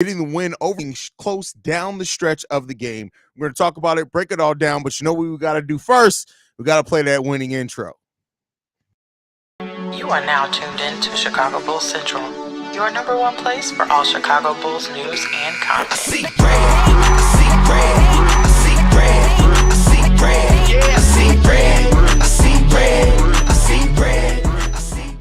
getting the win over close down the stretch of the game. We're going to talk about it, break it all down, but you know what we got to do first? We got to play that winning intro. You are now tuned in to Chicago Bulls Central, your number one place for all Chicago Bulls news and content. I see red, I see red, I see red, I see red, yeah, I see red, I see red, I see red, I see.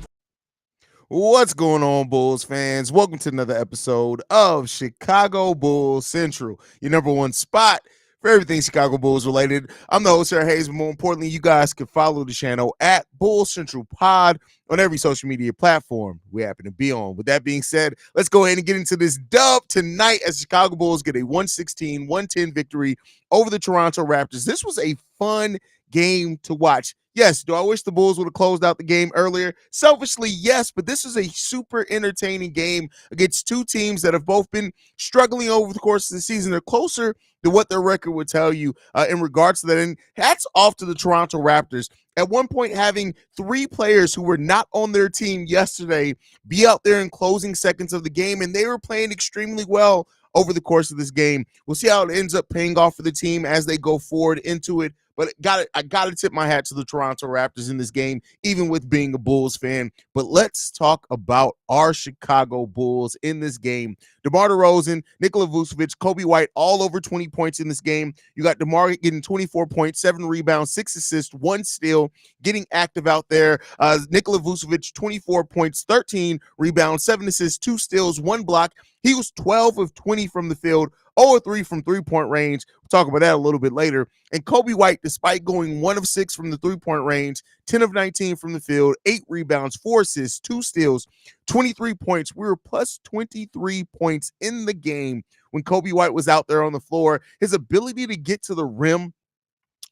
What's going on, Bulls fans? Welcome to another episode of Chicago Bulls Central, your number one spot for everything Chicago Bulls related. I'm the host, Haize, but more importantly, you guys can follow the channel at Bulls Central Pod on every social media platform we happen to be on. With that being said, let's go ahead and get into this dub tonight as Chicago Bulls get a 116-110 victory over the Toronto Raptors. This was a fun game to watch. Yes, do I wish the Bulls would have closed out the game earlier? Selfishly, yes, but this is a super entertaining game against two teams that have both been struggling over the course of the season. They're closer to what their record would tell you in regards to that. And hats off to the Toronto Raptors. At one point, having three players who were not on their team yesterday be out there in closing seconds of the game, and they were playing extremely well over the course of this game. We'll see how it ends up paying off for the team as they go forward into it. But I got to tip my hat to the Toronto Raptors in this game, even with being a Bulls fan. But let's talk about our Chicago Bulls in this game. DeMar DeRozan, Nikola Vucevic, Coby White, all over 20 points in this game. You got DeMar getting 24 points, 7 rebounds, 6 assists, 1 steal, getting active out there. Nikola Vucevic, 24 points, 13 rebounds, 7 assists, 2 steals, 1 block. He was 12 of 20 from the field, 0 of 3 from three-point range. We'll talk about that a little bit later. And Coby White, despite going 1 of 6 from the three-point range, 10 of 19 from the field, 8 rebounds, 4 assists, 2 steals, 23 points. We were plus 23 points in the game when Coby White was out there on the floor. His ability to get to the rim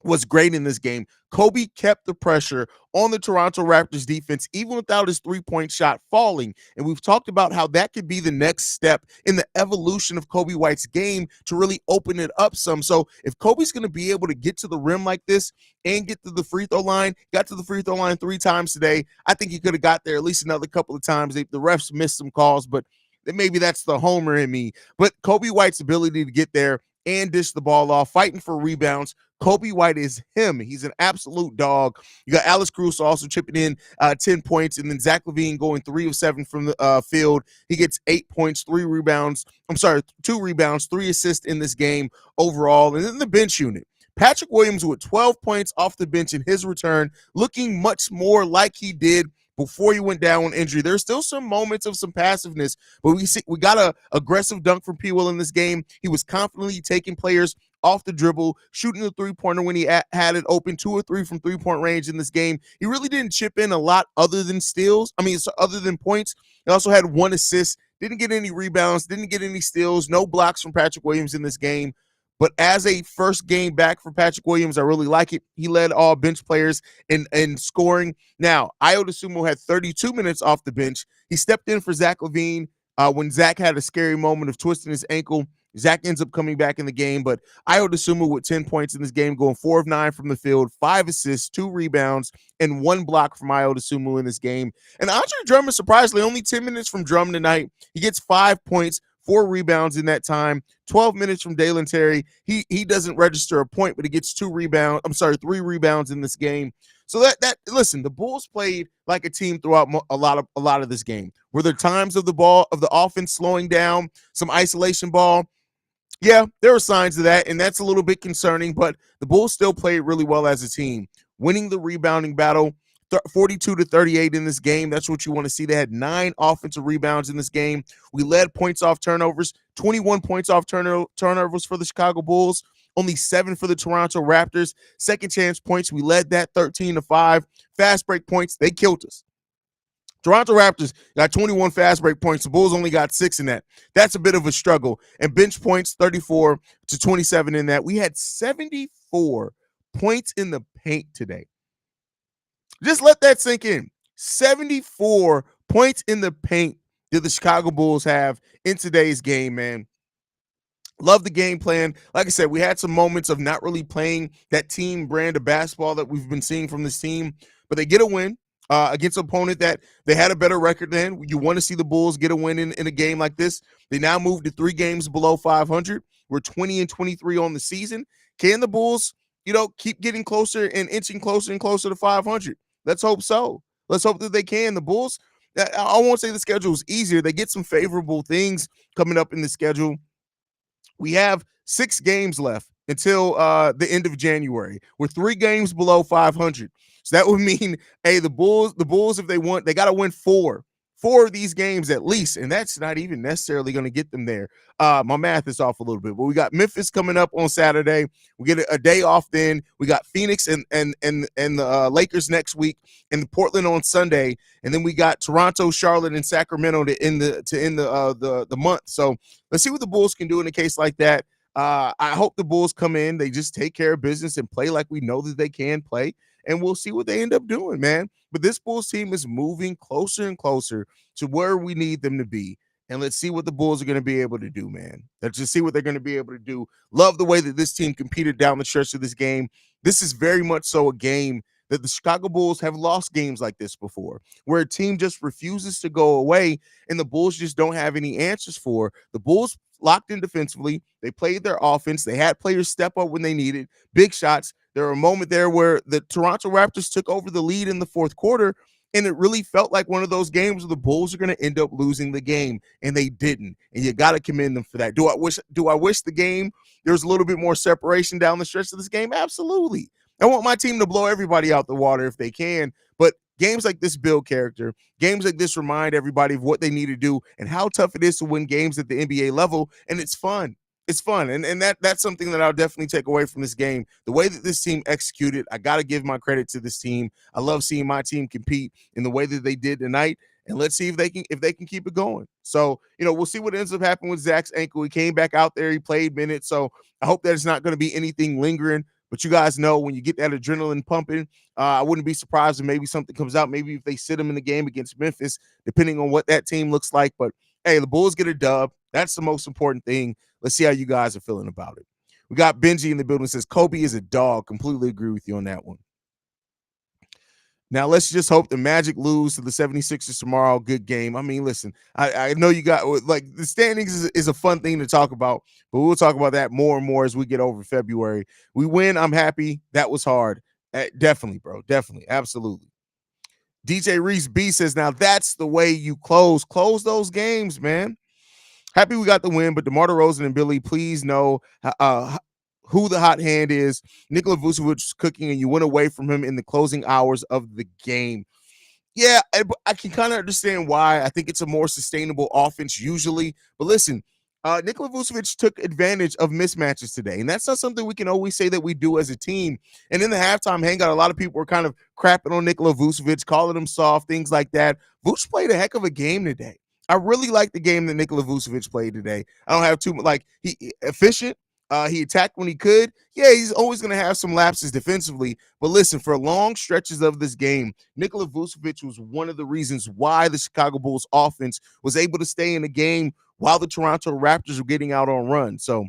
was great in this game. Coby kept the pressure on the Toronto Raptors defense, even without his three-point shot falling. And we've talked about how that could be the next step in the evolution of Coby White's game to really open it up some. So if Coby's going to be able to get to the rim like this and get to the free throw line, got to the free throw line 3 times today, I think he could have got there at least another couple of times. The refs missed some calls, but maybe that's the homer in me. But Coby White's ability to get there and dish the ball off, fighting for rebounds. Coby White is him. He's an absolute dog. You got Alex Caruso also chipping in 10 points, and then Zach LaVine going 3 of 7 from the field. He gets 8 points, 2 rebounds, 3 assists in this game overall. And then the bench unit. Patrick Williams with 12 points off the bench in his return, looking much more like he did before he went down with injury. There's still some moments of some passiveness, but we got a aggressive dunk from P. Will in this game. He was confidently taking players off the dribble, shooting the three-pointer when he had it open, 2 or 3 from three-point range in this game. He really didn't chip in a lot other than steals. Other than points. He also had 1 assist, didn't get any rebounds, didn't get any steals, no blocks from Patrick Williams in this game. But as a first game back for Patrick Williams, I really like it. He led all bench players in scoring. Now, Ayo Dosunmu had 32 minutes off the bench. He stepped in for Zach LaVine when Zach had a scary moment of twisting his ankle. Zach ends up coming back in the game, but Ayo Dosunmu with 10 points in this game, going 4 of 9 from the field, 5 assists, 2 rebounds, and 1 block from Ayo Dosunmu in this game. And Andre Drummond, surprisingly, only 10 minutes from Drummond tonight. He gets 5 points, 4 rebounds in that time, 12 minutes from Dalen Terry. He doesn't register a point, but he gets 3 rebounds in this game. So listen, the Bulls played like a team throughout a lot of this game. Were there times of the offense slowing down, some isolation ball? Yeah, there were signs of that, and that's a little bit concerning, but the Bulls still played really well as a team, winning the rebounding battle 42-38 in this game. That's what you want to see. They had 9 offensive rebounds in this game. We led points off turnovers, 21 points off turnovers for the Chicago Bulls, only 7 for the Toronto Raptors. Second chance points, we led that 13-5. Fast break points, they killed us. Toronto Raptors got 21 fast break points. The Bulls only got 6 in that. That's a bit of a struggle. And bench points, 34-27 in that. We had 74 points in the paint today. Just let that sink in. 74 points in the paint did the Chicago Bulls have in today's game, man. Love the game plan. Like I said, we had some moments of not really playing that team brand of basketball that we've been seeing from this team, but they get a win. against an opponent that they had a better record than. You want to see the Bulls get a win in a game like this. They now moved to 3 games below 500. We're 20-23 on the season. Can the Bulls, keep getting closer and inching closer and closer to 500? Let's hope so. Let's hope that they can. The Bulls, I won't say the schedule is easier. They get some favorable things coming up in the schedule. We have 6 games left until the end of January. We're 3 games below 500. So that would mean, hey, the Bulls, if they want, they got to win 4 of these games at least, and that's not even necessarily going to get them there. My math is off a little bit, but we got Memphis coming up on Saturday. We get a day off then. We got Phoenix and the Lakers next week, and Portland on Sunday, and then we got Toronto, Charlotte, and Sacramento to end the month. So let's see what the Bulls can do in a case like that. I hope the Bulls come in, they just take care of business and play like we know that they can play, and we'll see what they end up doing, man. But this Bulls team is moving closer and closer to where we need them to be. And let's see what the Bulls are going to be able to do, man. Let's just see what they're going to be able to do. Love the way that this team competed down the stretch of this game. This is very much so a game that the Chicago Bulls have lost games like this before, where a team just refuses to go away and the Bulls just don't have any answers for. The Bulls locked in defensively. They played their offense. They had players step up when they needed big shots. There were a moment there where the Toronto Raptors took over the lead in the fourth quarter, and it really felt like one of those games where the Bulls are going to end up losing the game, and they didn't. And you got to commend them for that. Do I wish the game there was a little bit more separation down the stretch of this game? Absolutely. I want my team to blow everybody out the water if they can, but games like this build character. Games like this remind everybody of what they need to do and how tough it is to win games at the NBA level, and it's fun. It's fun, and that's something that I'll definitely take away from this game. The way that this team executed, I got to give my credit to this team. I love seeing my team compete in the way that they did tonight, and let's see if they can keep it going. So, we'll see what ends up happening with Zach's ankle. He came back out there, he played minutes, so I hope that it's not going to be anything lingering. But you guys know when you get that adrenaline pumping, I wouldn't be surprised if maybe something comes out. Maybe if they sit him in the game against Memphis, depending on what that team looks like. But hey, the Bulls get a dub. That's the most important thing. Let's see how you guys are feeling about it. We got Benji in the building, says Kobe is a dog. Completely agree with you on that one. Now, let's just hope the Magic lose to the 76ers tomorrow. Good game. I mean, listen, I know you got, like, the standings is a fun thing to talk about, but we'll talk about that more and more as we get over February. We win. I'm happy. That was hard. Definitely, bro. Definitely. Absolutely. DJ Reese B says, now that's the way you close those games, man. Happy we got the win, but DeMar DeRozan and Billy, please know who the hot hand is. Nikola Vucevic is cooking, and you went away from him in the closing hours of the game. Yeah, I can kind of understand why. I think it's a more sustainable offense usually. But listen, Nikola Vucevic took advantage of mismatches today, and that's not something we can always say that we do as a team. And in the halftime hangout, a lot of people were kind of crapping on Nikola Vucevic, calling him soft, things like that. Vucevic played a heck of a game today. I really like the game that Nikola Vucevic played today. I don't have too much, he efficient. He attacked when he could. Yeah, he's always going to have some lapses defensively. But listen, for long stretches of this game, Nikola Vucevic was one of the reasons why the Chicago Bulls offense was able to stay in the game while the Toronto Raptors were getting out on run. So,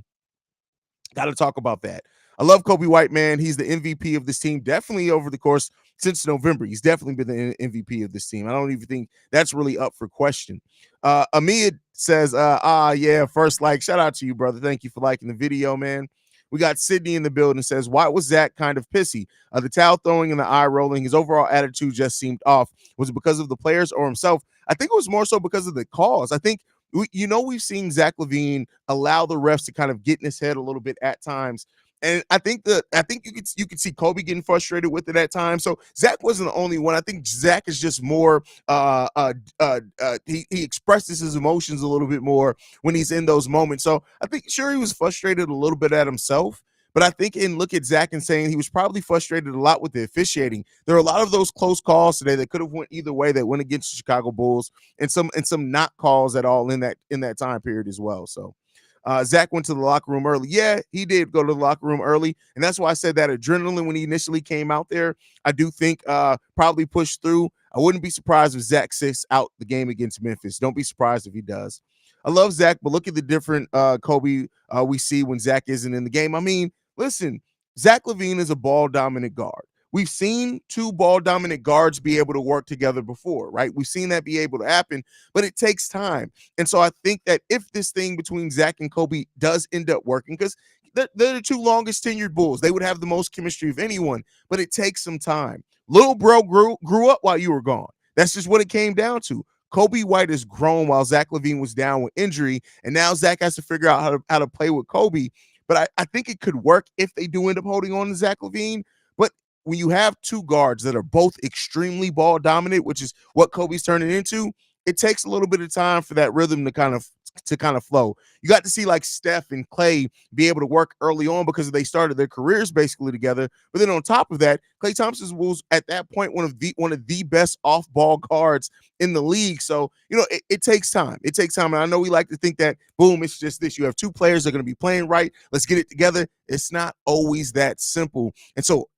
got to talk about that. I love Kobe White, man. He's the MVP of this team, definitely over the course since November. He's definitely been the MVP of this team. I don't even think that's really up for question. Amid says, yeah, first like. Shout out to you, brother. Thank you for liking the video, man. We got Sydney in the building, says, why was Zach kind of pissy? The towel throwing and the eye rolling, his overall attitude just seemed off. Was it because of the players or himself? I think it was more so because of the calls. I think, we've seen Zach LaVine allow the refs to kind of get in his head a little bit at times. And I think you could see Kobe getting frustrated with it at times. So Zach wasn't the only one. I think Zach is just more he expresses his emotions a little bit more when he's in those moments. So I think sure he was frustrated a little bit at himself, but I think look at Zach and saying he was probably frustrated a lot with the officiating. There are a lot of those close calls today that could have went either way that went against the Chicago Bulls, and some not calls at all in that time period as well. So. Zach went to the locker room early. Yeah, he did go to the locker room early. And that's why I said that adrenaline when he initially came out there, I do think probably pushed through. I wouldn't be surprised if Zach sits out the game against Memphis. Don't be surprised if he does. I love Zach, but look at the different Kobe we see when Zach isn't in the game. I mean, listen, Zach LaVine is a ball-dominant guard. We've seen two ball dominant guards be able to work together before, right? We've seen that be able to happen, but it takes time. And so I think that if this thing between Zach and Kobe does end up working, because they're the two longest tenured Bulls, they would have the most chemistry of anyone, but it takes some time. Little bro grew up while you were gone. That's just what it came down to. Kobe White has grown while Zach LaVine was down with injury, and now Zach has to figure out how to play with Kobe. But I think it could work if they do end up holding on to Zach LaVine. But when you have two guards that are both extremely ball dominant, which is what Kobe's turning into, it takes a little bit of time for that rhythm to kind of flow. You got to see like Steph and Clay be able to work early on because they started their careers basically together. But then on top of that, Klay Thompson was at that point one of the best off-ball guards in the league. So, it takes time. It takes time. And I know we like to think that, boom, it's just this. You have two players that are going to be playing right. Let's get it together. It's not always that simple. And so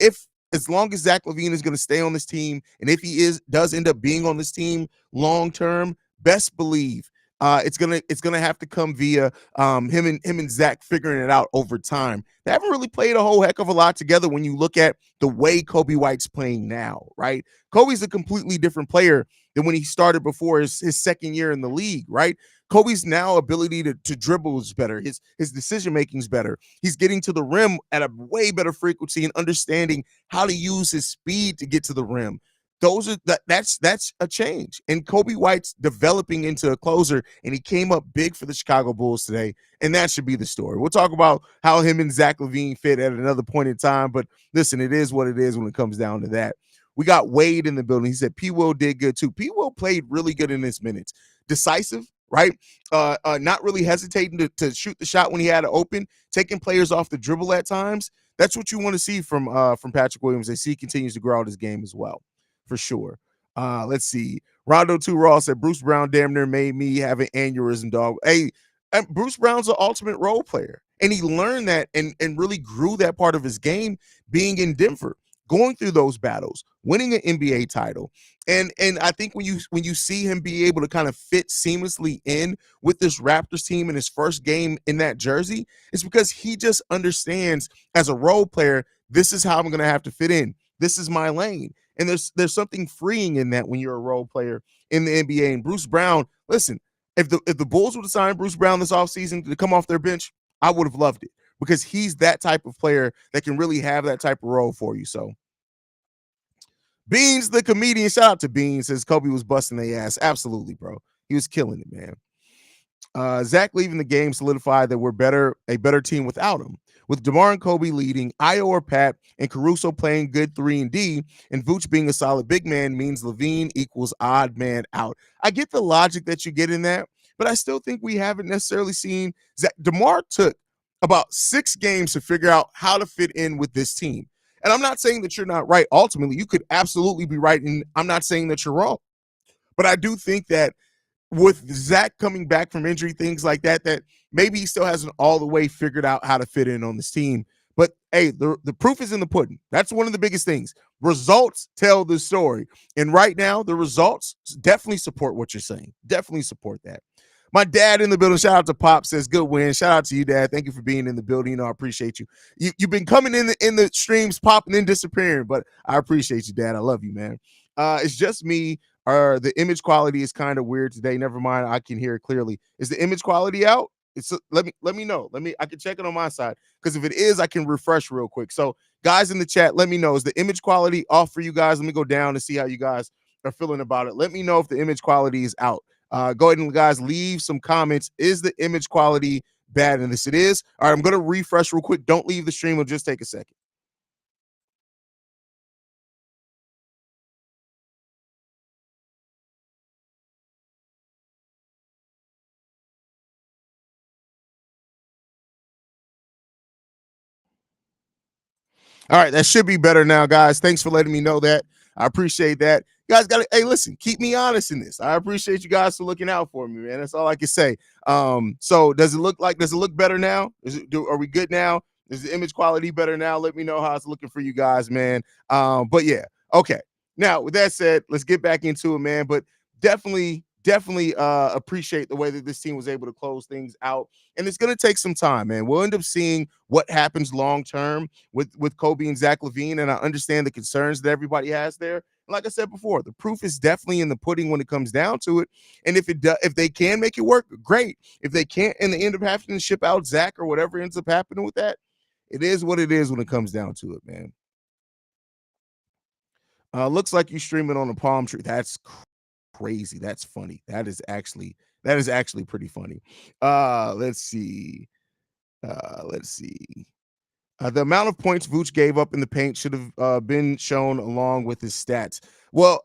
as long as Zach LaVine is going to stay on this team, and if he does end up being on this team long term, best believe it's gonna have to come via him and Zach figuring it out over time. They haven't really played a whole heck of a lot together when you look at the way Kobe White's playing now, right? Kobe's a completely different player than when he started before his second year in the league, right? Kobe's now ability to dribble is better. His decision making is better. He's getting to the rim at a way better frequency and understanding how to use his speed to get to the rim. That's a change. And Kobe White's developing into a closer, and he came up big for the Chicago Bulls today. And that should be the story. We'll talk about how him and Zach LaVine fit at another point in time. But listen, it is what it is when it comes down to that. We got Wade in the building. He said P. Will did good too. P. Will played really good in his minutes. Decisive, right? Not really hesitating to shoot the shot when he had it open, taking players off the dribble at times. That's what you want to see from Patrick Williams as he continues to grow out his game as well, for sure. Let's see. Rondo 2 Raw said Bruce Brown damn near made me have an aneurysm, dog. Hey, Bruce Brown's an ultimate role player, and he learned that and really grew that part of his game being in Denver, going through those battles, winning an NBA title. And I think when you see him be able to kind of fit seamlessly in with this Raptors team in his first game in that jersey, it's because he just understands as a role player, this is how I'm going to have to fit in. This is my lane. And there's something freeing in that when you're a role player in the NBA. And Bruce Brown, listen, if the Bulls would have signed Bruce Brown this offseason to come off their bench, I would have loved it because he's that type of player that can really have that type of role for you. So Beans, the comedian, shout out to Beans, says Kobe was busting their ass. Absolutely, bro. He was killing it, man. Zach leaving the game solidified that we're a better team without him. With DeMar and Kobe leading, Io or Pat, and Caruso playing good 3 and D, and Vooch being a solid big man means LaVine equals odd man out. I get the logic that you get in that, but I still think we haven't necessarily seen Zach. DeMar took about 6 games to figure out how to fit in with this team. And I'm not saying that you're not right. Ultimately, you could absolutely be right, and I'm not saying that you're wrong. But I do think that with Zach coming back from injury, things like that maybe he still hasn't all the way figured out how to fit in on this team. But, hey, the proof is in the pudding. That's one of the biggest things. Results tell the story. And right now, the results definitely support what you're saying. Definitely support that. My dad in the building, shout out to Pop, says good win. Shout out to you, Dad. Thank you for being in the building. I appreciate you. You've been coming in the streams, popping and disappearing, but I appreciate you, Dad. I love you, man. It's just me. The image quality is kind of weird today. Never mind, I can hear it clearly. Is the image quality out? Let me know. I can check it on my side, because if it is, I can refresh real quick. So, guys in the chat, let me know. Is the image quality off for you guys? Let me go down and see how you guys are feeling about it. Let me know if the image quality is out. Go ahead and, guys, leave some comments. Is the image quality bad in this? It is. All right, I'm going to refresh real quick. Don't leave the stream. It'll just take a second. All right, that should be better now, guys. Thanks for letting me know that. I appreciate that. You guys got to, hey, listen, keep me honest in this. I appreciate you guys for looking out for me, man. That's all I can say. So does it look better now? Are we good now? Is the image quality better now? Let me know how it's looking for you guys, man. But yeah, okay. Now, with that said, let's get back into it, man. But definitely definitely appreciate the way that this team was able to close things out. And it's going to take some time, man. We'll end up seeing what happens long term with Kobe and Zach LaVine, and I understand the concerns that everybody has there. Like I said before, the proof is definitely in the pudding when it comes down to it. And if they can make it work, great. If they can't, and they end up having to ship out Zach or whatever ends up happening with that, it is what it is when it comes down to it, man. Looks like you streaming on a palm tree. That's crazy. That's funny. That is actually pretty funny. Let's see. Let's see. The amount of points Vooch gave up in the paint should have been shown along with his stats. Well,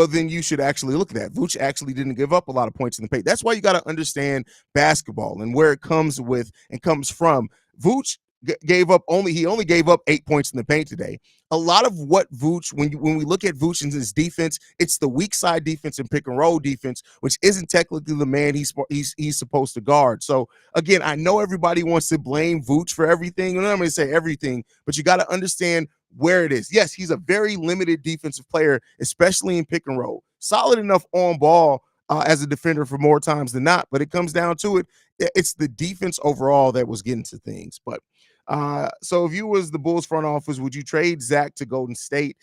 then you should actually look at that. Vooch actually didn't give up a lot of points in the paint. That's why you got to understand basketball and where it comes with and comes from. Vooch he only gave up 8 points in the paint today. A lot of what Vooch, when we look at Vooch and his defense, it's the weak side defense and pick and roll defense, which isn't technically the man he's supposed to guard. So again, I know everybody wants to blame Vooch for everything, and I'm going to say everything, but you got to understand where it is. Yes, he's a very limited defensive player, especially in pick and roll. Solid enough on ball as a defender for more times than not, but it comes down to it. It's the defense overall that was getting to things. But so if you was the Bulls front office, would you trade Zach to Golden State?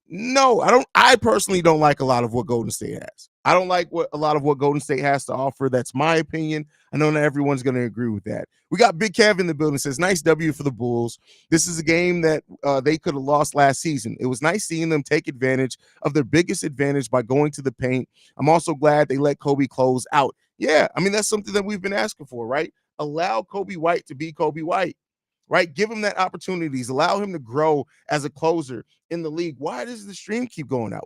No, I don't. I personally don't like a lot of what Golden State has. I don't like a lot of what Golden State has to offer. That's my opinion. I know not everyone's going to agree with that. We got Big Kev in the building. Says nice W for the Bulls. This is a game that they could have lost last season. It was nice seeing them take advantage of their biggest advantage by going to the paint. I'm also glad they let Kobe close out. Yeah, I mean that's something that we've been asking for, right? Allow Kobe White to be Kobe White, right? Give him that opportunities. Allow him to grow as a closer in the league. Why does the stream keep going out?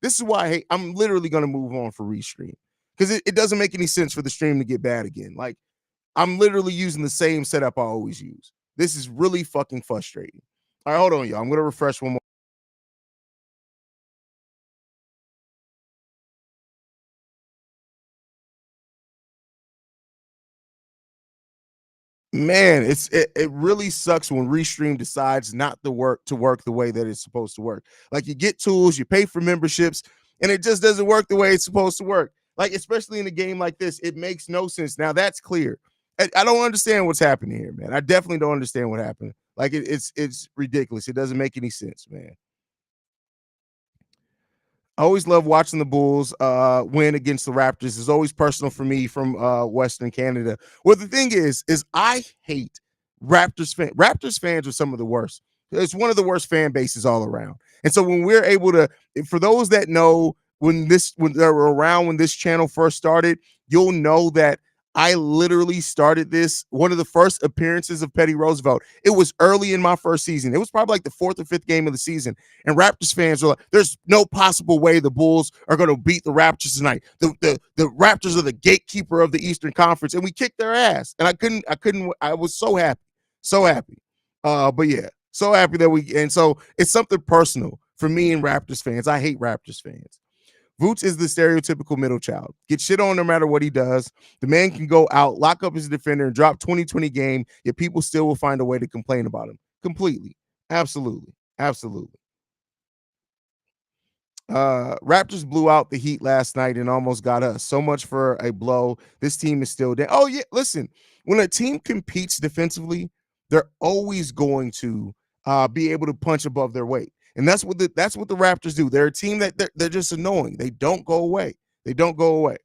This is why I'm literally going to move on for restream because it doesn't make any sense for the stream to get bad again. Like I'm literally using the same setup I always use. This is really fucking frustrating. All right, hold on, y'all. I'm going to refresh one more. Man, it really sucks when Restream decides not to work the way that it's supposed to work. Like you get tools, you pay for memberships, and it just doesn't work the way it's supposed to work. Like especially in a game like this, it makes no sense. Now that's clear. I don't understand what's happening here, man. I definitely don't understand what happened. Like it's ridiculous. It doesn't make any sense, man. I always love watching the Bulls win against the Raptors. It's always personal for me from Western Canada. Well, the thing is I hate Raptors fans. Raptors fans are some of the worst. It's one of the worst fan bases all around. And so when we're able to, for those that know when they were around when this channel first started, you'll know that I literally started this one of the first appearances of Petty Roosevelt. It was early in my first season. It was probably like the fourth or fifth game of the season. And Raptors fans were like, there's no possible way the Bulls are going to beat the Raptors tonight. The Raptors are the gatekeeper of the Eastern Conference. And we kicked their ass. And I was so happy. So happy. But yeah, so happy that and so it's something personal for me and Raptors fans. I hate Raptors fans. Vooch is the stereotypical middle child. Get shit on no matter what he does. The man can go out, lock up his defender, and drop 20-20 game, yet people still will find a way to complain about him. Completely. Absolutely. Absolutely. Raptors blew out the Heat last night and almost got us. So much for a blow. This team is still down. Oh, yeah. Listen, when a team competes defensively, they're always going to be able to punch above their weight. And that's what the Raptors do. They're a team that they're just annoying. They don't go away. They don't go away.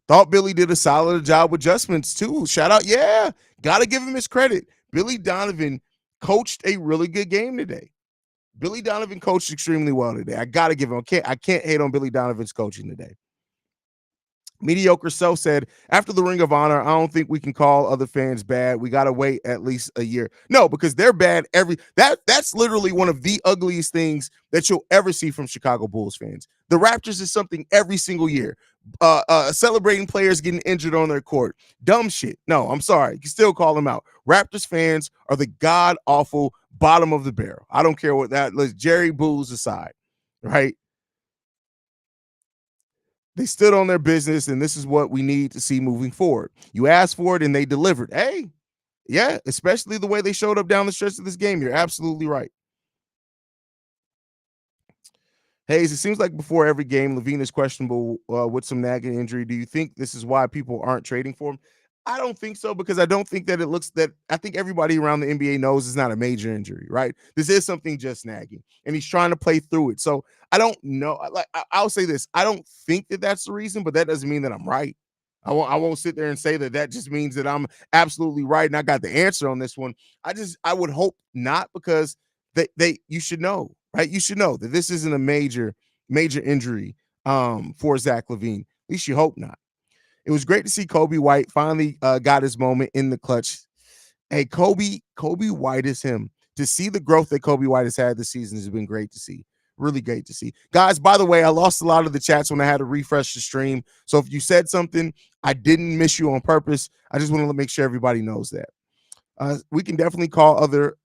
Thought Billy did a solid job with adjustments too. Shout out. Yeah. Got to give him his credit. Billy Donovan coached a really good game today. Billy Donovan coached extremely well today. I got to give him. I can't hate on Billy Donovan's coaching today. Mediocre Self said, after the Ring of Honor, I don't think we can call other fans bad. We got to wait at least a year. No, because they're bad that's literally one of the ugliest things that you'll ever see from Chicago Bulls fans. The Raptors is something every single year. Celebrating players getting injured on their court. Dumb shit. No, I'm sorry. You can still call them out. Raptors fans are the god-awful bottom of the barrel. I don't care what that, let's Jerry Booz aside, right? They stood on their business, and this is what we need to see moving forward. You asked for it, and they delivered. Hey, yeah, especially the way they showed up down the stretch of this game. You're absolutely right. Haize, it seems like before every game, Levine is questionable with some nagging injury. Do you think this is why people aren't trading for him? I don't think so because I don't think that it looks that I think everybody around the NBA knows it's not a major injury, right? This is something just nagging, and he's trying to play through it. So I don't know. I'll say this: I don't think that that's the reason, but that doesn't mean that I'm right. I won't sit there and say that that just means that I'm absolutely right and I got the answer on this one. I would hope not because they you should know, right? You should know that this isn't a major injury for Zach LaVine. At least you hope not. It was great to see Kobe White finally got his moment in the clutch. Hey, Kobe White is him. To see the growth that Kobe White has had this season has been great to see. Really great to see. Guys, by the way, I lost a lot of the chats when I had to refresh the stream. So if you said something, I didn't miss you on purpose. I just want to make sure everybody knows that. We can definitely call other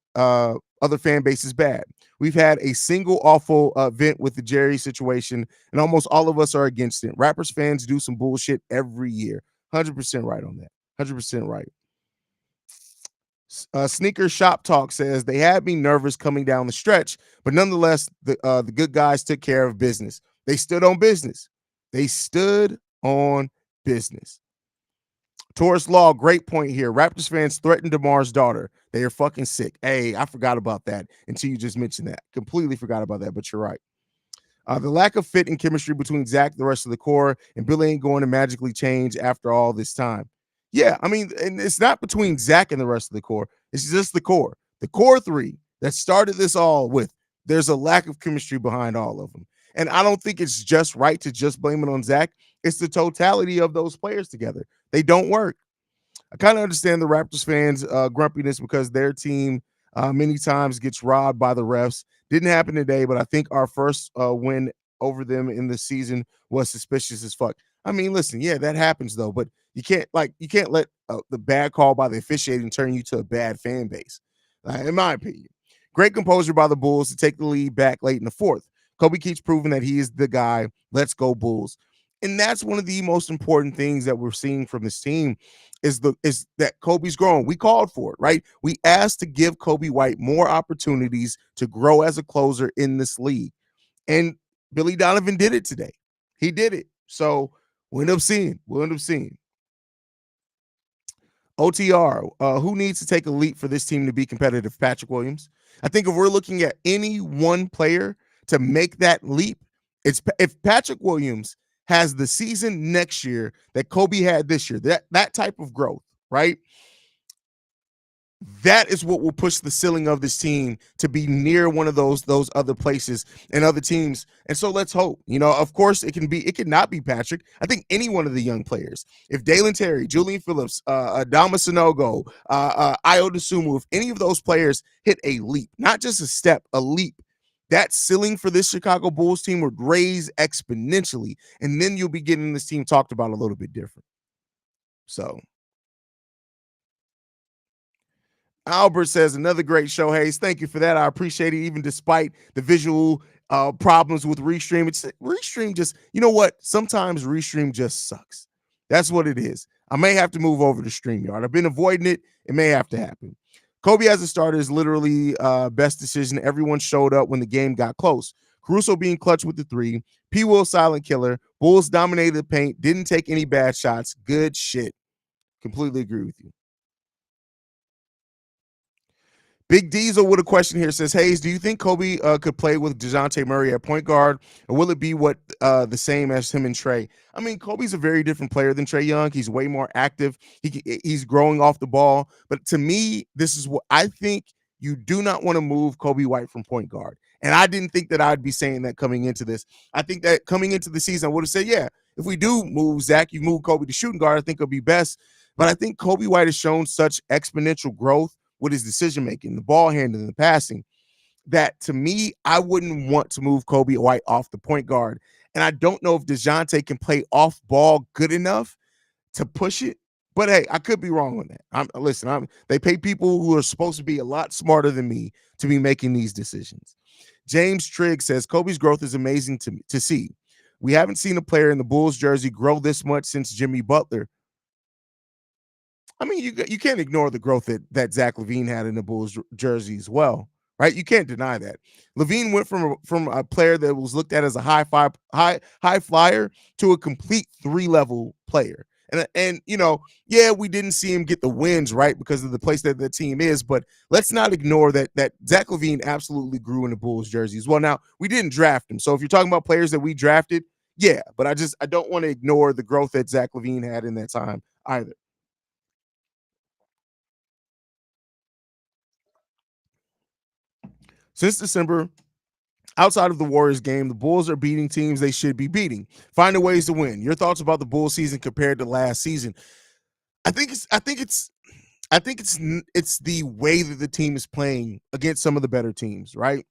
fan bases bad. We've had a single awful event with the Jerry situation, and almost all of us are against it. Raptors fans do some bullshit every year. 100% right on that. 100% right. Sneaker Shop Talk says they had me nervous coming down the stretch, but nonetheless, the good guys took care of business. They stood on business. They stood on business. Taurus Law, great point here. Raptors fans threatened DeMar's daughter. They are fucking sick. Hey, I forgot about that until you just mentioned that. Completely forgot about that, but you're right. The lack of fit and chemistry between Zach and the rest of the core, and Billy ain't going to magically change after all this time. Yeah, I mean, and it's not between Zach and the rest of the core. It's just the core. The core three that started this all with, there's a lack of chemistry behind all of them. And I don't think it's just right to just blame it on Zach. It's the totality of those players together. They don't work. I kind of understand the Raptors fans' grumpiness because their team many times gets robbed by the refs. Didn't happen today, but I think our first win over them in the season was suspicious as fuck. I mean, listen, yeah, that happens though, but you can't let the bad call by the officiating turn you to a bad fan base, in my opinion. Great composure by the Bulls to take the lead back late in the fourth. Kobe keeps proving that he is the guy. Let's go Bulls. And that's one of the most important things that we're seeing from this team is that Kobe's growing. We called for it, right? We asked to give Kobe White more opportunities to grow as a closer in this league. And Billy Donovan did it today. He did it. So we'll end up seeing. OTR, who needs to take a leap for this team to be competitive? Patrick Williams. I think if we're looking at any one player to make that leap, it's if Patrick Williams has the season next year that Kobe had this year, that type of growth, right? That is what will push the ceiling of this team to be near one of those other places and other teams. And so let's hope. Of course, it could not be Patrick. I think any one of the young players, if Dalen Terry, Julian Phillips, Adama Sanogo, Ayo Dosunmu, if any of those players hit a leap, not just a step, a leap, that ceiling for this Chicago Bulls team would raise exponentially. And then you'll be getting this team talked about a little bit different. So Albert says, another great show, Haize. Thank you for that. I appreciate it, even despite the visual problems with Restream. It's Restream just, you know what? Sometimes Restream just sucks. That's what it is. I may have to move over to StreamYard. I've been avoiding it. It may have to happen. Kobe as a starter is literally best decision. Everyone showed up when the game got close. Caruso being clutch with the three. P. Will silent killer. Bulls dominated the paint. Didn't take any bad shots. Good shit. Completely agree with you. Big Diesel with a question here says, Haize, do you think Kobe could play with DeJounte Murray at point guard, or will it be the same as him and Trey? I mean, Kobe's a very different player than Trey Young. He's way more active. He's growing off the ball. But to me, this is what I think. You do not want to move Kobe White from point guard. And I didn't think that I'd be saying that coming into this. I think that coming into the season, I would have said, yeah, if we do move Zach, you move Kobe to shooting guard, I think it'll be best. But I think Kobe White has shown such exponential growth with his decision-making, the ball handling, the passing, that to me, I wouldn't want to move Kobe White off the point guard. And I don't know if DeJounte can play off ball good enough to push it. But hey, I could be wrong on that. They pay people who are supposed to be a lot smarter than me to be making these decisions. James Trigg says, Kobe's growth is amazing to see. We haven't seen a player in the Bulls jersey grow this much since Jimmy Butler. I mean, you can't ignore the growth that Zach LaVine had in the Bulls jersey as well, right? You can't deny that. Levine went from a player that was looked at as a high flyer to a complete 3-level player. And yeah, we didn't see him get the wins, right, because of the place that the team is, but let's not ignore that Zach LaVine absolutely grew in the Bulls jersey as well. Now, we didn't draft him. So if you're talking about players that we drafted, yeah, but I don't want to ignore the growth that Zach LaVine had in that time either. Since December, outside of the Warriors game, the Bulls are beating teams they should be beating, finding ways to win. Your thoughts about the Bulls season compared to last season? I think it's the way that the team is playing against some of the better teams, right?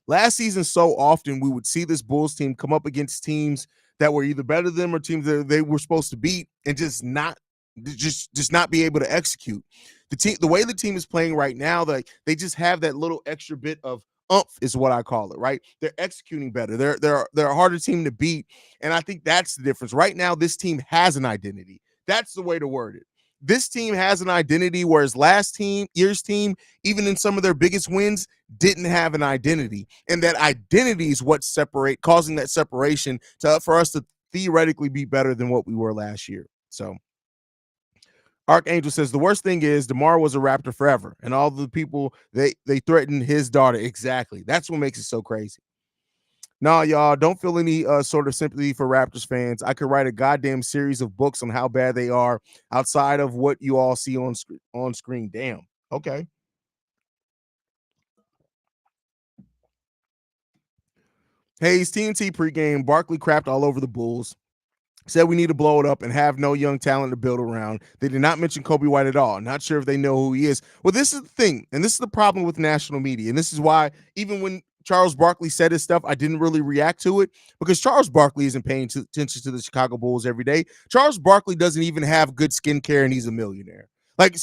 Last season, so often we would see this Bulls team come up against teams that were either better than them or teams that they were supposed to beat and just not be able to execute. The way the team is playing right now, they just have that little extra bit of umph is what I call it, right? They're executing better. They're a harder team to beat, and I think that's the difference. Right now, this team has an identity. That's the way to word it. This team has an identity, whereas year's team, even in some of their biggest wins, didn't have an identity. And that identity is what's causing that separation for us to theoretically be better than what we were last year. So Archangel says the worst thing is DeMar was a Raptor forever, and all the people they threatened his daughter. Exactly. That's what makes it so crazy. No, y'all don't feel any sort of sympathy for Raptors fans. I could write a goddamn series of books on how bad they are outside of what you all see on screen. Damn. Okay. Haize TNT pregame. Barkley crapped all over the Bulls. Said we need to blow it up and have no young talent to build around. They did not mention Kobe White at all. Not sure if they know who he is. Well, this is the thing, and this is the problem with national media. And this is why even when Charles Barkley said his stuff, I didn't really react to it because Charles Barkley isn't paying attention to the Chicago Bulls every day. Charles Barkley doesn't even have good skincare, and he's a millionaire. Like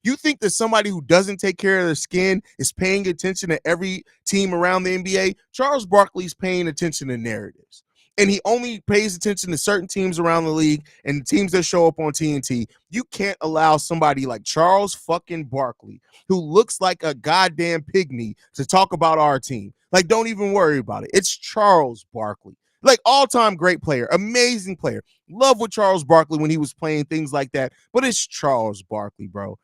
you think that somebody who doesn't take care of their skin is paying attention to every team around the NBA. Charles Barkley's paying attention to narratives. And he only pays attention to certain teams around the league and teams that show up on TNT. You can't allow somebody like Charles fucking Barkley, who looks like a goddamn pygmy, to talk about our team. Like, don't even worry about it. It's Charles Barkley. Like, all-time great player, amazing player. Love with Charles Barkley when he was playing things like that. But it's Charles Barkley, bro.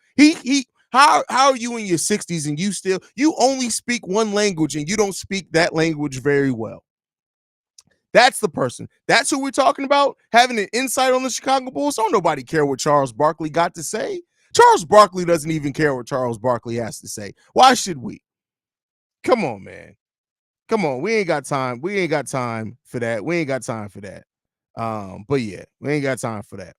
How are you in your 60s and you only speak one language and you don't speak that language very well? That's the person. That's who we're talking about, having an insight on the Chicago Bulls. Don't nobody care what Charles Barkley got to say. Charles Barkley doesn't even care what Charles Barkley has to say. Why should we? Come on, man. Come on. We ain't got time. We ain't got time for that. We ain't got time for that. But yeah, we ain't got time for that.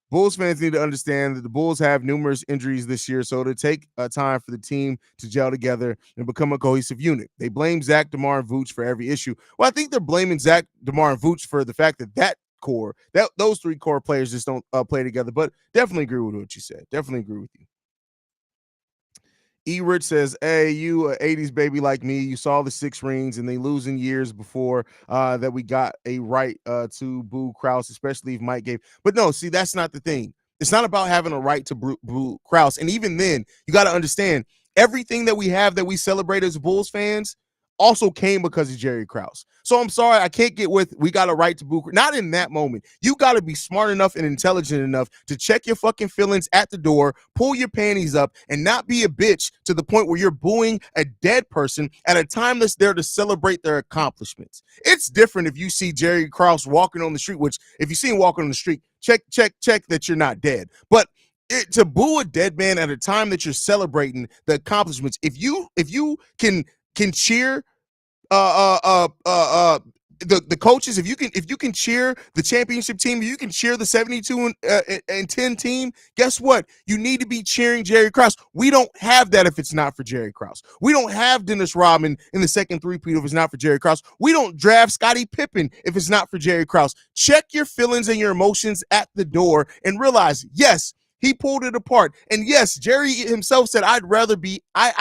Bulls fans need to understand that the Bulls have numerous injuries this year, so it'll take time for the team to gel together and become a cohesive unit. They blame Zach, DeMar, and Vooch for every issue. Well, I think they're blaming Zach, DeMar, and Vooch for the fact that those three core players just don't play together. But definitely agree with what you said. Definitely agree with you. E. Rich says, hey, you 80s baby like me, you saw the 6 rings and they losing years before that we got a right to boo Krause, especially if Mike gave. But no, see, that's not the thing. It's not about having a right to boo Krause. And even then, you got to understand, everything that we have that we celebrate as Bulls fans also came because of Jerry Krause. So I'm sorry, I can't get with we got a right to boo. Not in that moment. You got to be smart enough and intelligent enough to check your fucking feelings at the door, pull your panties up, and not be a bitch to the point where you're booing a dead person at a time that's there to celebrate their accomplishments. It's different if you see Jerry Krause walking on the street, which if you see him walking on the street, check that you're not dead. But to boo a dead man at a time that you're celebrating the accomplishments, if you can cheer the coaches, if you can cheer the championship team, if you can cheer the 72 and 10 team, guess what? You need to be cheering Jerry Krause. We don't have that if it's not for Jerry Krause. We don't have Dennis Rodman in the second three-peat if it's not for Jerry Krause. We don't draft Scottie Pippen if it's not for Jerry Krause. Check your feelings and your emotions at the door and realize, yes, he pulled it apart. And yes, Jerry himself said, I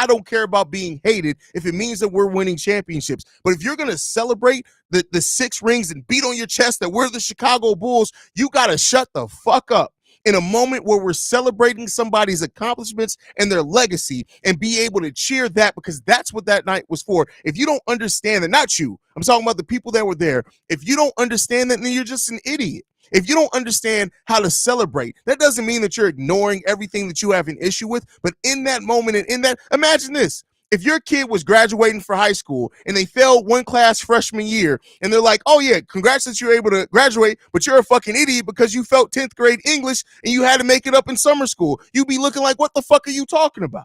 don't care about being hated if it means that we're winning championships. But if you're going to celebrate the 6 rings and beat on your chest that we're the Chicago Bulls, you got to shut the fuck up. in a moment where we're celebrating somebody's accomplishments and their legacy and be able to cheer that because that's what that night was for. If you don't understand that, not you, I'm talking about the people that were there. If you don't understand that, then you're just an idiot. If you don't understand how to celebrate, that doesn't mean that you're ignoring everything that you have an issue with. But in that moment and in that, imagine this. If your kid was graduating for high school and they failed one class freshman year and they're like, oh yeah, congrats that you're able to graduate, but you're a fucking idiot because you felt 10th grade English and you had to make it up in summer school. You'd be looking like, what the fuck are you talking about?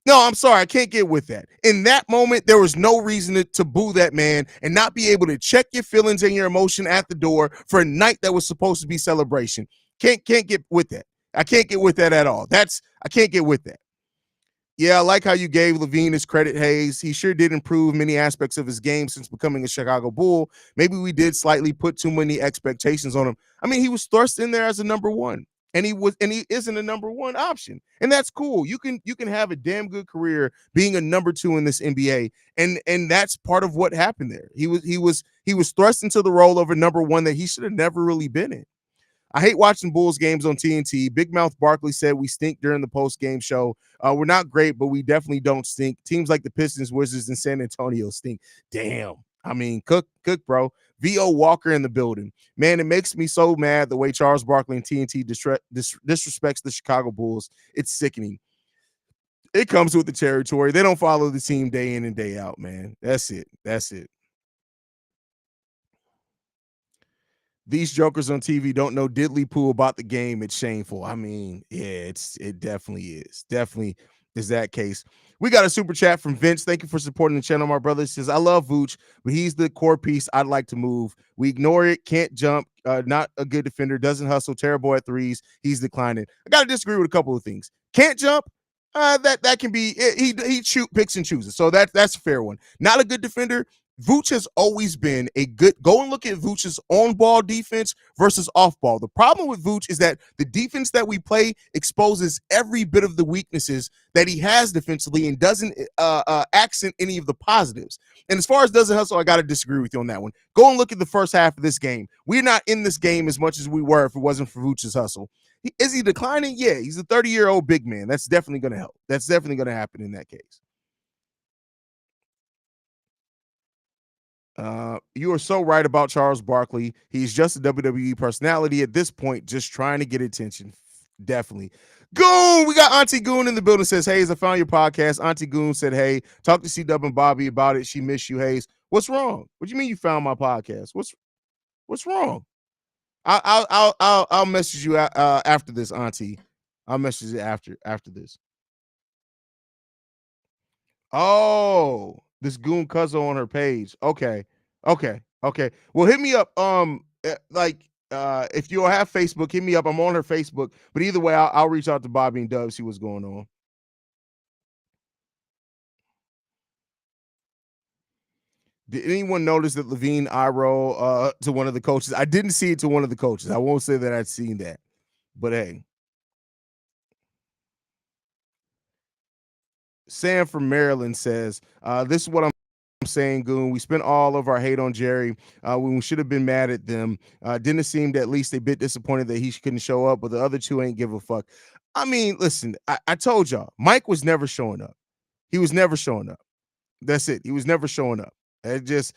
No, I'm sorry. I can't get with that. In that moment, there was no reason to boo that man and not be able to check your feelings and your emotion at the door for a night that was supposed to be celebration. Can't get with that. I can't get with that at all. I can't get with that. Yeah, I like how you gave LaVine his credit, Haize. He sure did improve many aspects of his game since becoming a Chicago Bull. Maybe we did slightly put too many expectations on him. I mean, he was thrust in there as a number one. And he isn't a number one option. And that's cool. You can have a damn good career being a number two in this NBA. And that's part of what happened there. He was thrust into the role of a number one that he should have never really been in. I hate watching Bulls games on TNT. Big Mouth Barkley said we stink during the post-game show. We're not great, but we definitely don't stink. Teams like the Pistons, Wizards, and San Antonio stink. Damn. I mean, cook, bro. V.O. Walker in the building. Man, it makes me so mad the way Charles Barkley and TNT disrespects the Chicago Bulls. It's sickening. It comes with the territory. They don't follow the team day in and day out, man. That's it. These jokers on TV don't know diddly poo about the game. It's shameful. I mean, yeah, it definitely is. Definitely is that case. We got a super chat from Vince. Thank you for supporting the channel, my brother. He says, I love Vooch, but he's the core piece I'd like to move. We ignore it, can't jump, not a good defender, doesn't hustle, terrible at threes. He's declining. I got to disagree with a couple of things. Can't jump. That can be he picks and chooses. So that's a fair one. Not a good defender. Vooch has always been a good. Go and look at Vooch's on-ball defense versus off-ball. The problem with Vooch is that the defense that we play exposes every bit of the weaknesses that he has defensively and doesn't accent any of the positives. And as far as doesn't hustle, I got to disagree with you on that one. Go and look at the first half of this game. We're not in this game as much as we were if it wasn't for Vooch's hustle. Is he declining? Yeah, he's a 30-year-old big man. That's definitely going to help. That's definitely going to happen in that case. You are so right about Charles Barkley. He's just a WWE personality at this point, just trying to get attention. Definitely. Goon, we got Auntie Goon in the building. Says, Haize, I found your podcast. Auntie Goon said, hey, talk to C-Dub and Bobby about it. She missed you, Haize. What's wrong? What do you mean you found my podcast? What's wrong? I'll message you after this, Auntie. I'll message you after this. Oh, this Goon Cuzzo on her page. Okay. Well, hit me up. If you'll have Facebook, hit me up. I'm on her Facebook. But either way, I'll reach out to Bobby and Dub, see what's going on. Did anyone notice that LaVine eye roll to one of the coaches? I didn't see it to one of the coaches. I won't say that I'd seen that. But hey. Sam from Maryland says, this is what I'm saying, Goon. We spent all of our hate on Jerry when we should have been mad at them. Didn't seem at least a bit disappointed that he couldn't show up, but the other two ain't give a fuck. I mean, listen, I told y'all, Mike was never showing up. He was never showing up. That's it. He was never showing up. It just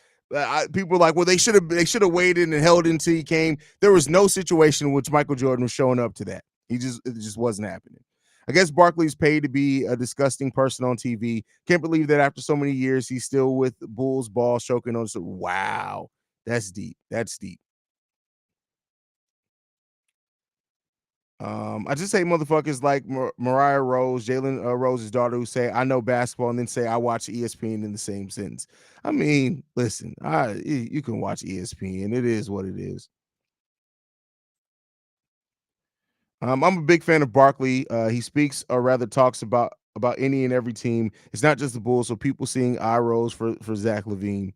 people were like, well, they should have waited and held until he came. There was no situation in which Michael Jordan was showing up to that. It just wasn't happening. I guess Barkley's paid to be a disgusting person on TV. Can't believe that after so many years, he's still with Bulls ball choking on. So, wow, that's deep. That's deep. I just say motherfuckers like Mariah Rose, Jalen Rose's daughter, who say, I know basketball, and then say, I watch ESPN in the same sentence. I mean, listen, you can watch ESPN. It is what it is. I'm a big fan of Barkley. He speaks, or rather talks about any and every team. It's not just the Bulls, so people seeing eye rolls for Zach LaVine.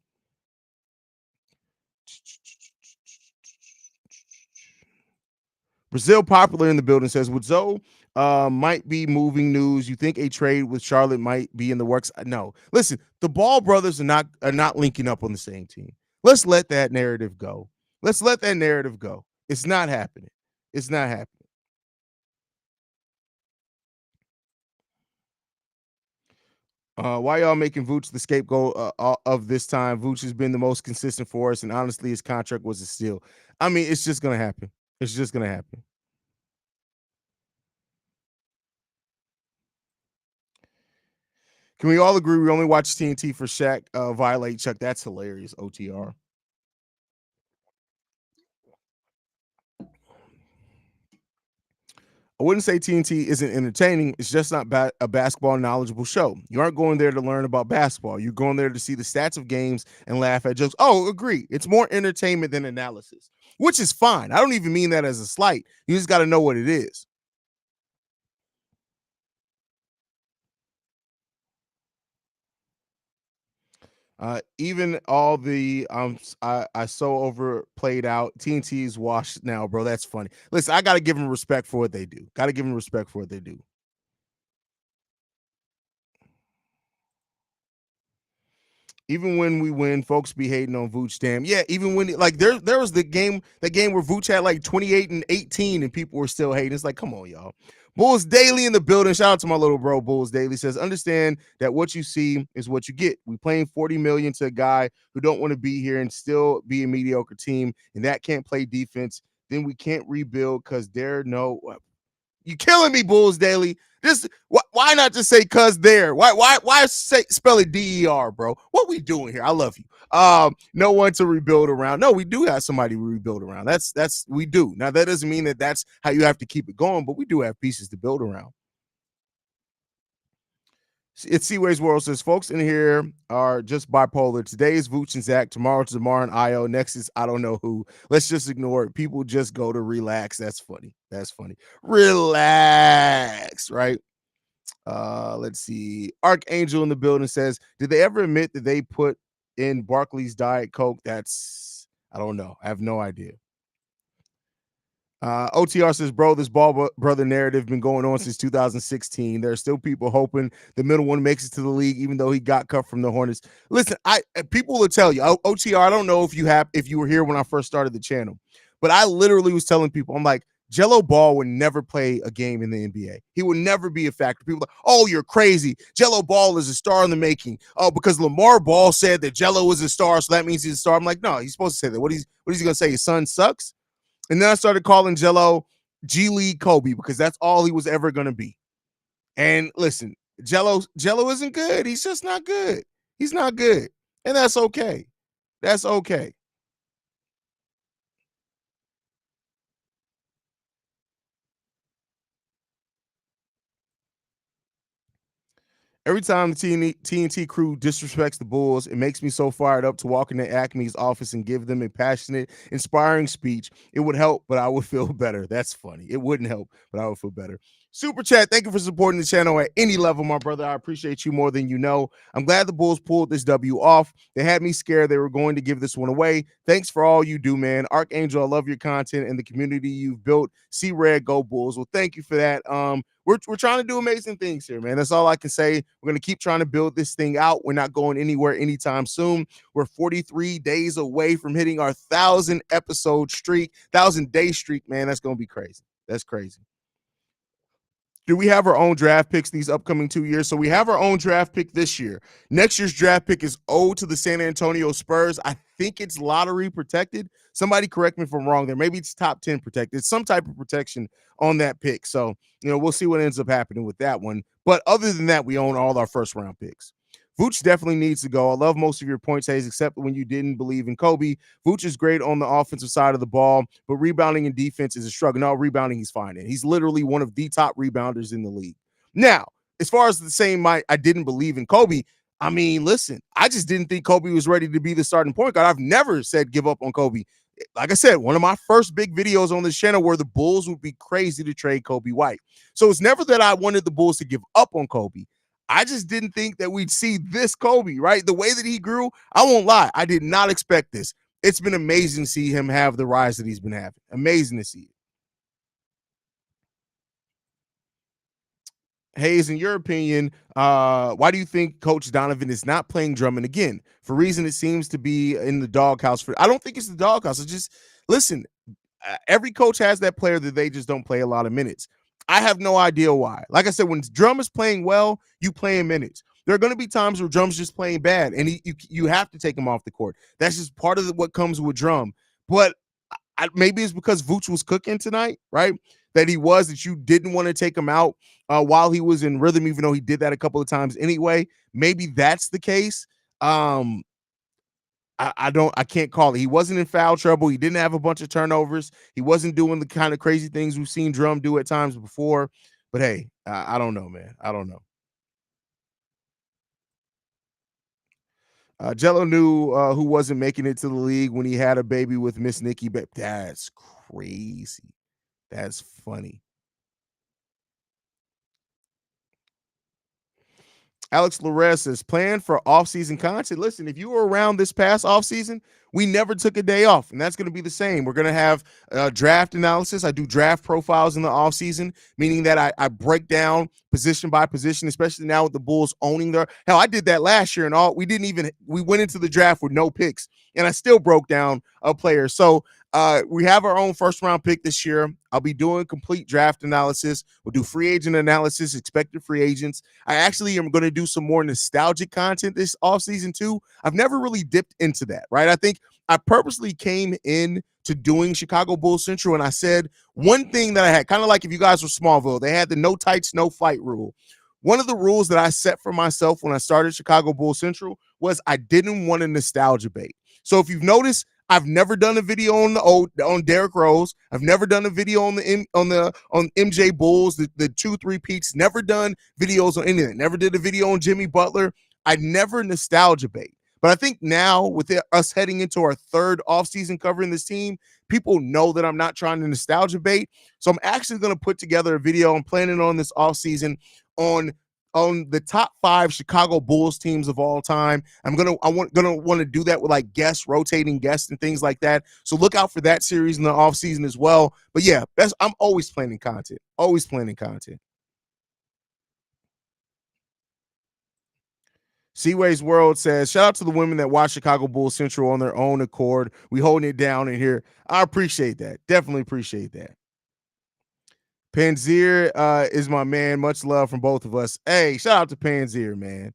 Brazil Popular in the building says, would Zoe might be moving news. You think a trade with Charlotte might be in the works? No. Listen, the Ball brothers are not linking up on the same team. Let's let that narrative go. It's not happening. Why y'all making Vooch the scapegoat of this time? Vooch has been the most consistent for us, and honestly, his contract was a steal. I mean, it's just gonna happen. It's just gonna happen. Can we all agree we only watch TNT for Shaq violate Chuck? That's hilarious. OTR. I wouldn't say TNT isn't entertaining. It's just not a basketball knowledgeable show. You aren't going there to learn about basketball. You're going there to see the stats of games and laugh at jokes. Oh, agree. It's more entertainment than analysis, which is fine. I don't even mean that as a slight. You just got to know what it is. Even all the I so overplayed out. TNT's washed now, bro. That's funny. Listen, I gotta give them respect for what they do. Gotta give them respect for what they do. Even when we win, folks be hating on Vooch. Damn, yeah. Even when like there was that game where Vooch had like 28 and 18, and people were still hating. It's like, come on, y'all. Bulls Daily in the building. Shout out to my little bro, Bulls Daily says, understand that what you see is what you get. We playing 40 million to a guy who don't want to be here and still be a mediocre team, and that can't play defense. Then we can't rebuild because there no you killing me, Bulls Daily. Just why not just say cuz there? Why say spell it DER, bro? What we doing here? I love you. No one to rebuild around. No, we do have somebody to rebuild around. That's we do. Now that doesn't mean that that's how you have to keep it going, but we do have pieces to build around. It's Seaways World says folks in here are just bipolar. Today is Vooch and Zach. Tomorrow's DeMar and Io. Next is I don't know who. Let's just ignore it. People just go to relax. That's funny. That's funny. Relax, right? Let's see. Archangel in the building says, did they ever admit that they put in Barkley's Diet Coke? That's I don't know. I have no idea. OTR says, bro, this ball brother narrative been going on since 2016. There are still people hoping the middle one makes it to the league, even though he got cut from the Hornets. Listen, people will tell you, OTR. I don't know if you were here when I first started the channel, but I literally was telling people, I'm like, Jello Ball would never play a game in the NBA. He would never be a factor. People are like, oh, you're crazy. Jello Ball is a star in the making. Oh, because Lamar Ball said that Jello was a star, so that means he's a star. I'm like, no, he's supposed to say that. What is he gonna say? His son sucks? And then I started calling Jello G League Kobe because that's all he was ever going to be. And listen, Jello isn't good. He's just not good. He's not good. And that's okay. That's okay. Every time the TNT crew disrespects the Bulls, it makes me so fired up to walk into Acme's office and give them a passionate, inspiring speech. It would help, but I would feel better. That's funny. It wouldn't help, but I would feel better. Super chat, thank you for supporting the channel at any level, my brother. I appreciate you more than you know. I'm glad the Bulls pulled this W off. They had me scared they were going to give this one away. Thanks for all you do, man. Archangel, I love your content and the community you've built. See red, go Bulls. Well, thank you for that. We're trying to do amazing things here, man. That's all I can say. We're going to keep trying to build this thing out. We're not going anywhere anytime soon. We're 43 days away from hitting our 1,000 episode streak, 1,000-day streak, man. That's going to be crazy. That's crazy. Do we have our own draft picks these upcoming 2 years? So we have our own draft pick this year. Next year's draft pick is owed to the San Antonio Spurs. I think it's lottery protected. Somebody correct me if I'm wrong there. Maybe it's top 10 protected. Some type of protection on that pick. So, we'll see what ends up happening with that one. But other than that, we own all our first round picks. Vooch definitely needs to go. I love most of your points, Haize, except when you didn't believe in Kobe. Vooch is great on the offensive side of the ball, but rebounding and defense is a struggle. No, rebounding he's fine in. He's literally one of the top rebounders in the league. Now, as far as the same, I didn't believe in Kobe. I mean, listen, I just didn't think Kobe was ready to be the starting point guard. I've never said give up on Kobe. Like I said, one of my first big videos on this channel where the Bulls would be crazy to trade Kobe White. So it's never that I wanted the Bulls to give up on Kobe. I just didn't think that we'd see this Kobe, right? The way that he grew, I won't lie. I did not expect this. It's been amazing to see him have the rise that he's been having. Amazing to see it. Haize, in your opinion, why do you think Coach Donovan is not playing Drummond again? For reason it seems to be in the doghouse. I don't think it's the doghouse. It's just, listen, every coach has that player that they just don't play a lot of minutes. I have no idea why. Like I said, when Drum is playing well, you play in minutes. There are going to be times where Drum's just playing bad, and you have to take him off the court. That's just part of what comes with Drum. But maybe it's because Vooch was cooking tonight, right? That you didn't want to take him out while he was in rhythm, even though he did that a couple of times anyway. Maybe that's the case. I can't call it. He wasn't in foul trouble. He didn't have a bunch of turnovers. He wasn't doing the kind of crazy things we've seen Drum do at times before. But hey, I don't know, man. I don't know. Jello knew who wasn't making it to the league when he had a baby with Miss Nikki. But that's crazy. That's funny. Alex Larez says, plan for offseason content. Listen, if you were around this past offseason, we never took a day off, and that's going to be the same. We're going to have draft analysis. I do draft profiles in the offseason, meaning that I break down position by position, especially now with the Bulls owning their – hell, I did that last year, and we went into the draft with no picks, and I still broke down a player. So we have our own first-round pick this year. I'll be doing complete draft analysis. We'll do free agent analysis, expected free agents. I actually am going to do some more nostalgic content this offseason too. I've never really dipped into that, right? I think I purposely came in to doing Chicago Bulls Central, and I said one thing that I had, kind of like if you guys were Smallville, they had the no tights, no fight rule. One of the rules that I set for myself when I started Chicago Bulls Central was I didn't want a nostalgia bait. So if you've noticed, I've never done a video on Derrick Rose. I've never done a video on MJ Bulls, the 2-3 peaks. Never done videos on anything. Never did a video on Jimmy Butler. I never nostalgia bait. But I think now with us heading into our third offseason covering this team, people know that I'm not trying to nostalgia bait. So I'm actually going to put together a video. I'm planning on this offseason on the top 5 Chicago Bulls teams of all time. I'm gonna want to do that with like guests, rotating guests and things like that. So look out for that series in the off season as well. But yeah, I'm always planning content. Always planning content. Seaway's World says, shout out to the women that watch Chicago Bulls Central on their own accord. We holding it down in here. I appreciate that. Definitely appreciate that. Panzier is my man. Much love from both of us. Hey, shout out to Panzier, man.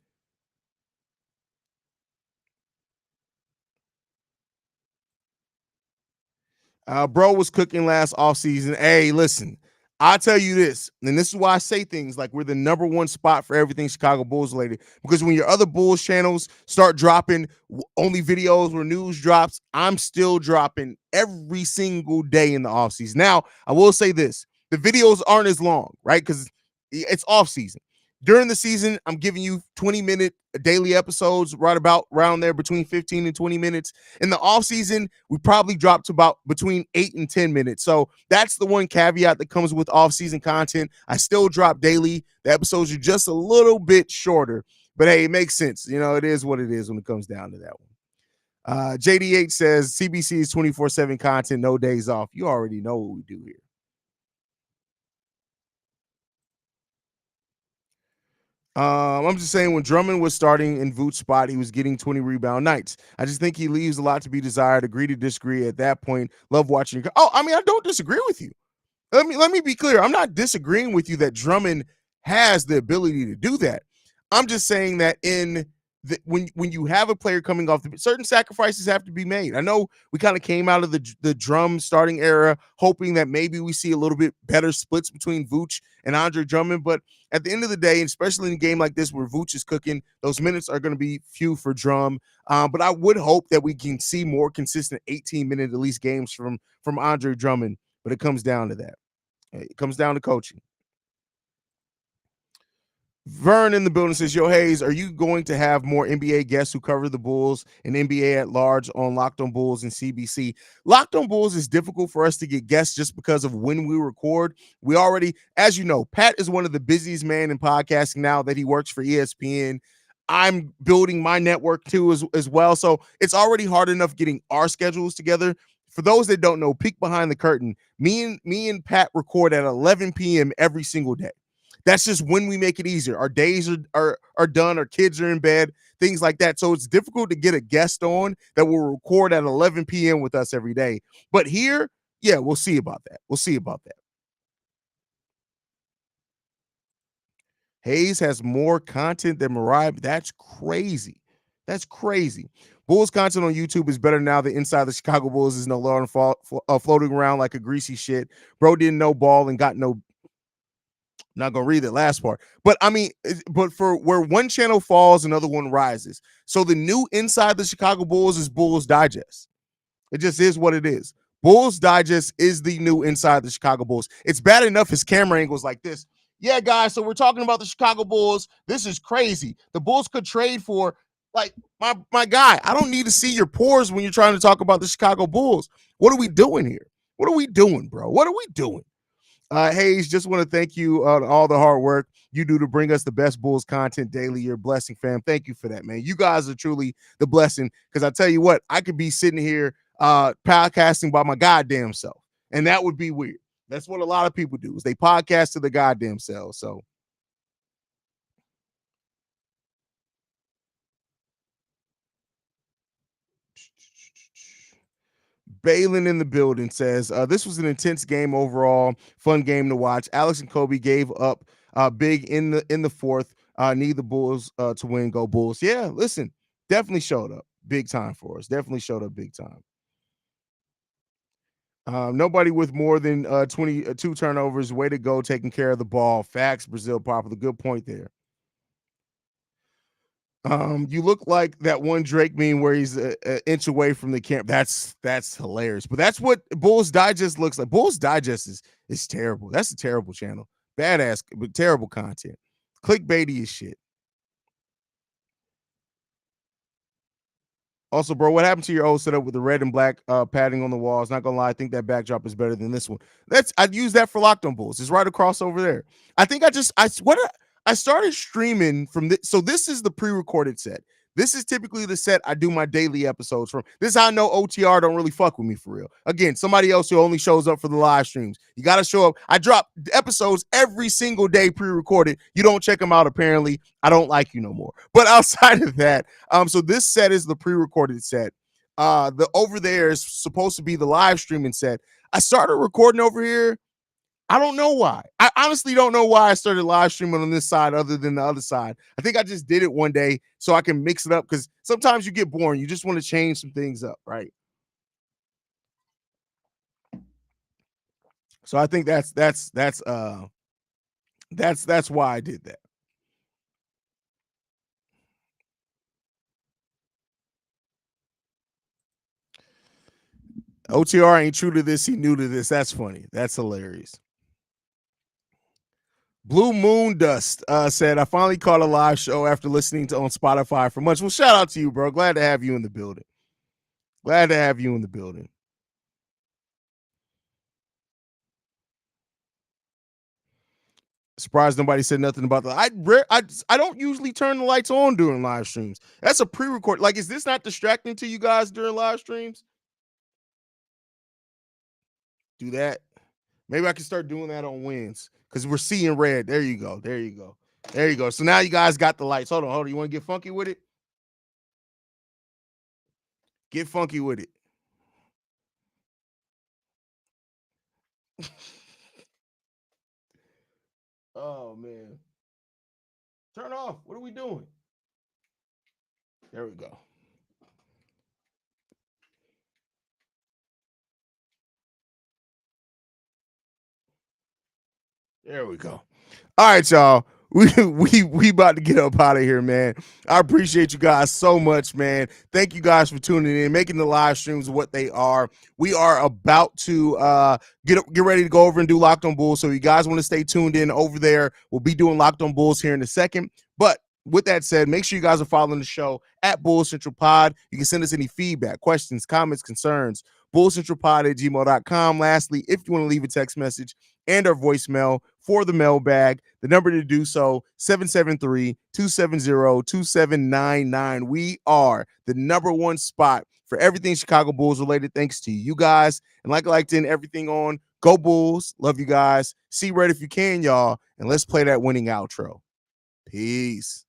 Bro was cooking last offseason. Hey, listen, I'll tell you this, and this is why I say things like we're the number one spot for everything Chicago Bulls related, because when your other Bulls channels start dropping only videos where news drops, I'm still dropping every single day in the offseason. Now, I will say this. The videos aren't as long, right? Because it's off season. During the season, I'm giving you 20-minute daily episodes around there between 15 and 20 minutes. In the off season, we probably drop to about between 8 and 10 minutes. So that's the one caveat that comes with off season content. I still drop daily. The episodes are just a little bit shorter, but hey, it makes sense. You know, it is what it is when it comes down to that one. JDH says CBC is 24/7 content, no days off. You already know what we do here. I'm just saying when Drummond was starting in Vooch's spot, he was getting 20 rebound nights. I just think he leaves a lot to be desired. Agree to disagree at that point. Love watching. Oh, I mean, I don't disagree with you. Let me be clear. I'm not disagreeing with you that Drummond has the ability to do that. I'm just saying that when you have a player coming off, certain sacrifices have to be made. I know we kind of came out of the Drum starting era hoping that maybe we see a little bit better splits between Vooch and Andre Drummond, but at the end of the day, especially in a game like this where Vooch is cooking, those minutes are going to be few for Drum. But I would hope that we can see more consistent 18-minute at least games from Andre Drummond, but it comes down to that. It comes down to coaching. Vern in the building says, yo, Haize, are you going to have more NBA guests who cover the Bulls and NBA at large on Locked on Bulls and CBC? Locked on Bulls is difficult for us to get guests just because of when we record. We already, as you know, Pat is one of the busiest men in podcasting now that he works for ESPN. I'm building my network too as well. So it's already hard enough getting our schedules together. For those that don't know, peek behind the curtain, me and Pat record at 11 p.m. every single day. That's just when we make it easier. Our days are done. Our kids are in bed, things like that. So it's difficult to get a guest on that will record at 11 p.m. with us every day. But here, yeah, we'll see about that. Haize has more content than Mariah. That's crazy. That's crazy. Bulls content on YouTube is better now that Inside the Chicago Bulls is no longer floating around like a greasy shit. Bro didn't know ball and got no. Not gonna read that last part, but I mean, but for where one channel falls, another one rises. So the new Inside the Chicago Bulls is Bulls Digest. It just is what it is. Bulls Digest is the new Inside the Chicago Bulls. It's bad enough his camera angles like this. Yeah, guys, so we're talking about the Chicago Bulls. This is crazy. The Bulls could trade for, like, my guy. I don't need to see your pores when you're trying to talk about the Chicago Bulls. What are we doing here? What are we doing, bro? What are we doing? Haize, just want to thank you on all the hard work you do to bring us the best Bulls content daily. You're a blessing, fam. Thank you for that, man. You guys are truly the blessing, because I tell you what, I could be sitting here podcasting by my goddamn self, and that would be weird. That's what a lot of people do, is they podcast to the goddamn selves. So Balin in the building says, this was an intense game overall, fun game to watch. Alex and Kobe gave up big in the fourth. Need the Bulls to win. Go Bulls. Yeah, listen, definitely showed up big time for us. Definitely showed up big time. Nobody with more than 22 turnovers. Way to go, taking care of the ball. Facts, Brazil properly. Good point there. You look like that one Drake meme where he's an inch away from the camp. That's hilarious. But that's what Bulls Digest looks like. Bulls Digest is terrible. That's a terrible channel. Badass, but terrible content. Clickbaity as shit. Also, bro, what happened to your old setup with the red and black padding on the walls? Not gonna lie, I think that backdrop is better than this one. I'd use that for Locked On Bulls. It's right across over there. I think I started streaming from this. So this is the pre-recorded set. This is typically the set I do my daily episodes from. This is how I know OTR don't really fuck with me for real. Again, somebody else who only shows up for the live streams. You got to show up. I drop episodes every single day pre-recorded. You don't check them out, apparently. I don't like you no more. But outside of that, so this set is the pre-recorded set. The over there is supposed to be the live streaming set. I started recording over here. I don't know why. I honestly don't know why I started live streaming on this side other than the other side. I think I just did it one day so I can mix it up, because sometimes you get boring. You just want to change some things up, right? So I think that's why I did that. OTR ain't true to this. He new to this. That's funny. That's hilarious. Blue Moon Dust said, I finally caught a live show after listening to on Spotify for months. Well, shout out to you, bro. Glad to have you in the building. Glad to have you in the building. Surprised nobody said nothing about that. I don't usually turn the lights on during live streams. That's a pre-record. Like, is this not distracting to you guys during live streams? Do that. Maybe I can start doing that on wins, because we're seeing red. There you go. There you go. There you go. So now you guys got the lights. Hold on. You want to get funky with it? Get funky with it. Oh, man. Turn off. What are we doing? There we go. There we go. All right, y'all. We about to get up out of here, man. I appreciate you guys so much, man. Thank you guys for tuning in, making the live streams what they are. We are about to get ready to go over and do Locked On Bulls. So you guys want to stay tuned in over there. We'll be doing Locked On Bulls here in a second. But with that said, make sure you guys are following the show at Bulls Central Pod. You can send us any feedback, questions, comments, concerns, bullcentralpod@gmail.com. Lastly, if you want to leave a text message and our voicemail for the mailbag, the number to do so, 773-270-2799. We are the #1 spot for everything Chicago Bulls related, thanks to you guys. And like I like to end everything on, go Bulls. Love you guys. See red if you can, y'all. And let's play that winning outro. Peace.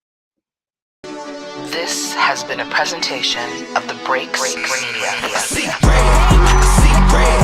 This has been a presentation of the Breaks Media. I see red.